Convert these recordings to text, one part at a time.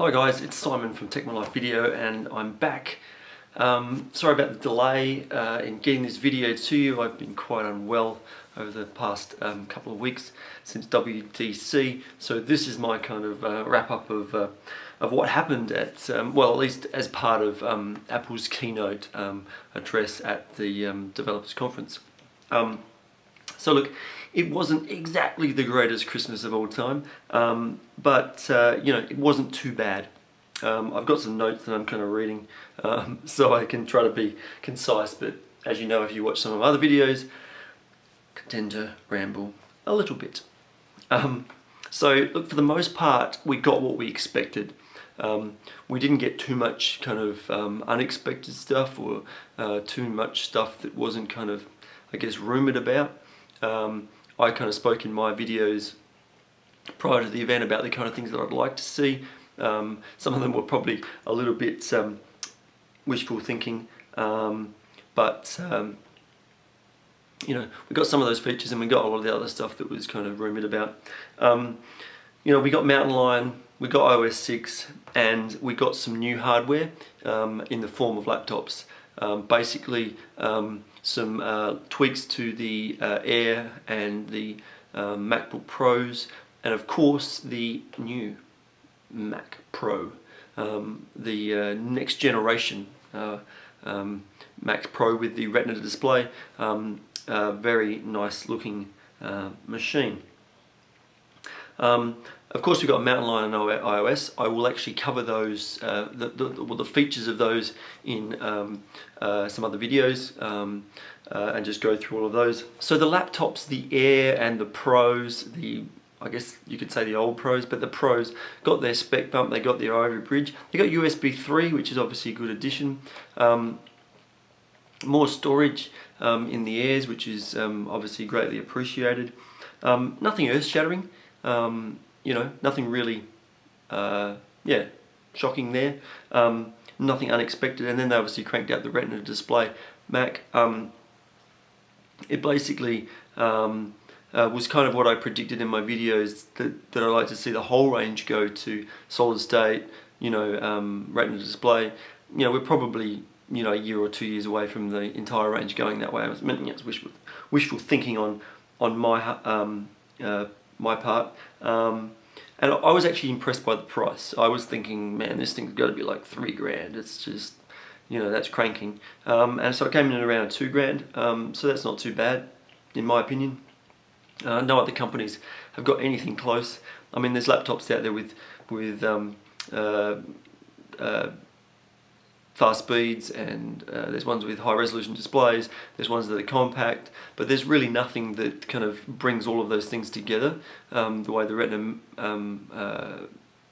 Hi guys, it's Simon from Tech My Life Video and I'm back. Sorry about the delay in getting this video to you. I've been quite unwell over the past couple of weeks since WWDC, so this is my kind of wrap up of what happened at, well, at least as part of Apple's keynote address at the Developers Conference. So look, it wasn't exactly the greatest Christmas of all time, but you know, it wasn't too bad. I've got some notes that I'm kind of reading, so I can try to be concise, but as you know, if you watch some of my other videos, I tend to ramble a little bit. So look, for the most part, we got what we expected. We didn't get too much kind of unexpected stuff, or too much stuff that wasn't kind of, I guess, rumoured about. I kind of spoke in my videos prior to the event about the kind of things that I'd like to see. Some of them were probably a little bit wishful thinking, but you know, we got some of those features and we got a lot of the other stuff that was kind of rumoured about. You know, we got Mountain Lion, we got iOS 6, and we got some new hardware in the form of laptops. Basically, some tweaks to the Air and the MacBook Pros, and of course the new Mac Pro, the next generation Mac Pro with the Retina Display. Very nice looking machine. Of course, we've got Mountain Lion and iOS. I will actually cover those, the features of those in some other videos, and just go through all of those. So the laptops, the Air and the Pros, I guess you could say the old Pros, but the Pros got their spec bump, they got their Ivory Bridge. They got USB 3, which is obviously a good addition. More storage in the Airs, which is obviously greatly appreciated. Nothing earth-shattering. You know, nothing really, yeah, shocking there. Nothing unexpected. And then they obviously cranked out the Retina Display Mac. It basically was kind of what I predicted in my videos, that I like to see the whole range go to solid state, you know, Retina Display. You know, we're probably, you know, a year or 2 years away from the entire range going that way. I mean, it's wishful thinking on my my part, and I was actually impressed by the price. I was thinking, man, this thing's got to be like $3 grand. It's just, you know, that's cranking. And so it came in at around $2 grand. So that's not too bad, in my opinion. No other companies have got anything close. I mean, there's laptops out there with fast speeds, and there's ones with high resolution displays, there's ones that are compact, but there's really nothing that kind of brings all of those things together the way the Retina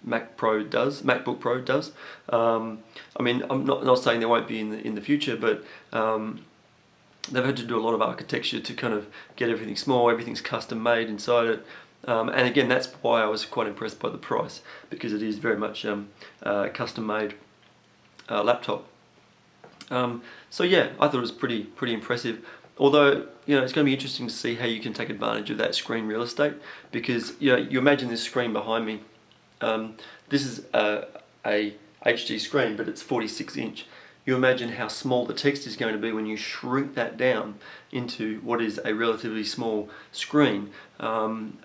MacBook Pro does. I mean, I'm not saying there won't be in the future, but they've had to do a lot of architecture to kind of get everything small, everything's custom made inside it. And again, that's why I was quite impressed by the price, because it is very much custom made laptop. So yeah, I thought it was pretty impressive. Although, you know, it's going to be interesting to see how you can take advantage of that screen real estate, because, you know, you imagine this screen behind me. This is a HD screen, but it's 46-inch. You imagine how small the text is going to be when you shrink that down into what is a relatively small screen.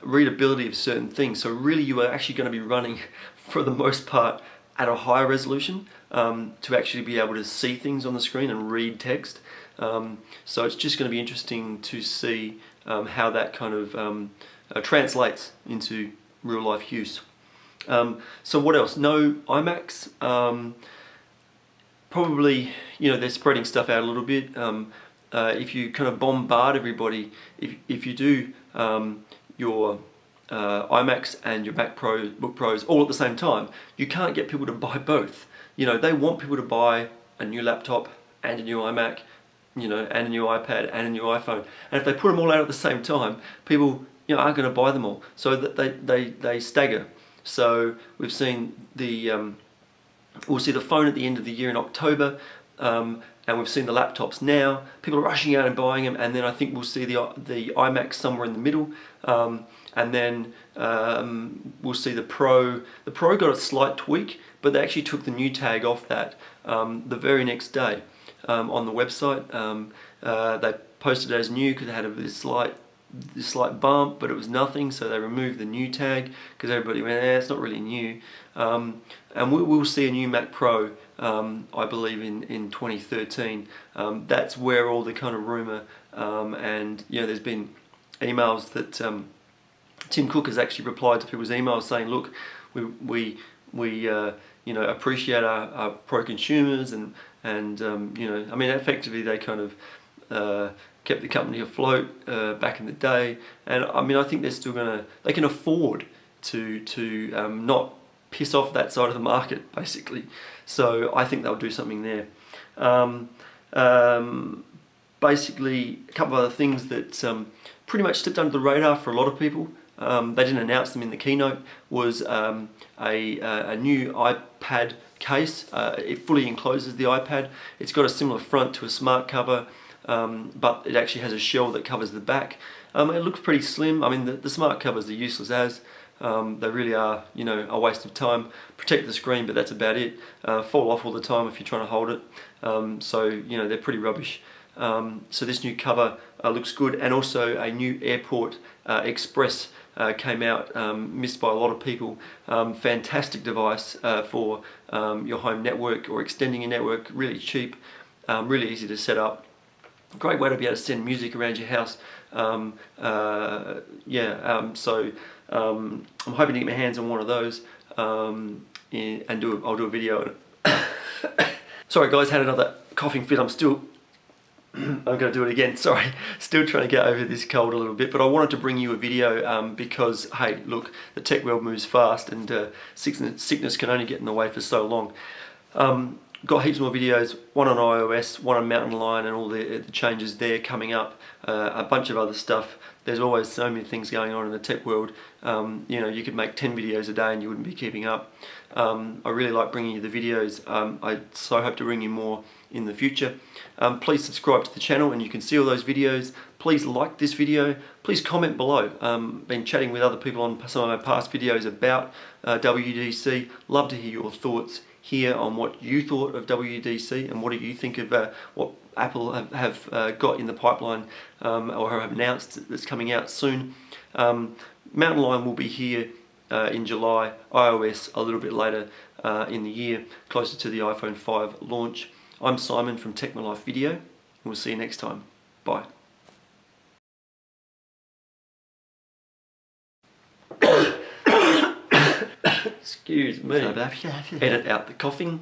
Readability of certain things. So really, you are actually going to be running, for the most part, at a higher resolution to actually be able to see things on the screen and read text. So it's just going to be interesting to see how that kind of translates into real life use. So what else? No iMacs. Probably, you know, they're spreading stuff out a little bit. If you kind of bombard everybody, if you do your iMacs and your MacBook Pros all at the same time, you can't get people to buy both. You know, they want people to buy a new laptop and a new iMac, you know, and a new iPad and a new iPhone. And if they put them all out at the same time, people, you know, aren't going to buy them all. So that they stagger. So we've seen we'll see the phone at the end of the year in October, and we've seen the laptops now. People are rushing out and buying them, and then I think we'll see the iMac somewhere in the middle, and then we'll see the Pro. The Pro got a slight tweak, but they actually took the new tag off that the very next day on the website. They posted it as new because they had this slight bump, but it was nothing, so they removed the new tag because everybody went, it's not really new. And we'll see a new Mac Pro, I believe, in 2013. That's where all the kind of rumour, and there's been emails that Tim Cook has actually replied to people's emails saying, look, we appreciate our pro consumers, and I mean, effectively they kind of kept the company afloat back in the day, and I mean, I think they're still they can afford to not piss off that side of the market, basically. So I think they'll do something there. Basically, a couple of other things that pretty much slipped under the radar for a lot of people. They didn't announce them in the keynote. Was a new iPad case. It fully encloses the iPad. It's got a similar front to a smart cover, but it actually has a shell that covers the back. It looks pretty slim. I mean, the smart covers are useless as. They really are, a waste of time. Protect the screen, but that's about it. Fall off all the time if you're trying to hold it. So they're pretty rubbish. So this new cover looks good, and also a new Airport Express came out, missed by a lot of people. Fantastic device for your home network or extending your network. Really cheap, really easy to set up. Great way to be able to send music around your house. So I'm hoping to get my hands on one of those and I'll do a video. Sorry guys, had another coughing fit. I'm going to do it again, sorry. Still trying to get over this cold a little bit, but I wanted to bring you a video because, hey, look, the tech world moves fast, and sickness can only get in the way for so long. Got heaps more videos, one on iOS, one on Mountain Lion and all the changes there coming up, a bunch of other stuff. There's always so many things going on in the tech world. You could make 10 videos a day and you wouldn't be keeping up. I really like bringing you the videos. I so hope to bring you more in the future. Please subscribe to the channel and you can see all those videos. Please like this video. Please comment below. Been chatting with other people on some of my past videos about WWDC. Love to hear your thoughts here on what you thought of WWDC and what do you think of what Apple have got in the pipeline or have announced that's coming out soon. Mountain Lion will be here in July, iOS a little bit later in the year, closer to the iPhone 5 launch. I'm Simon from Tech My Life Video, and we'll see you next time. Bye. Excuse me. Edit out the coughing.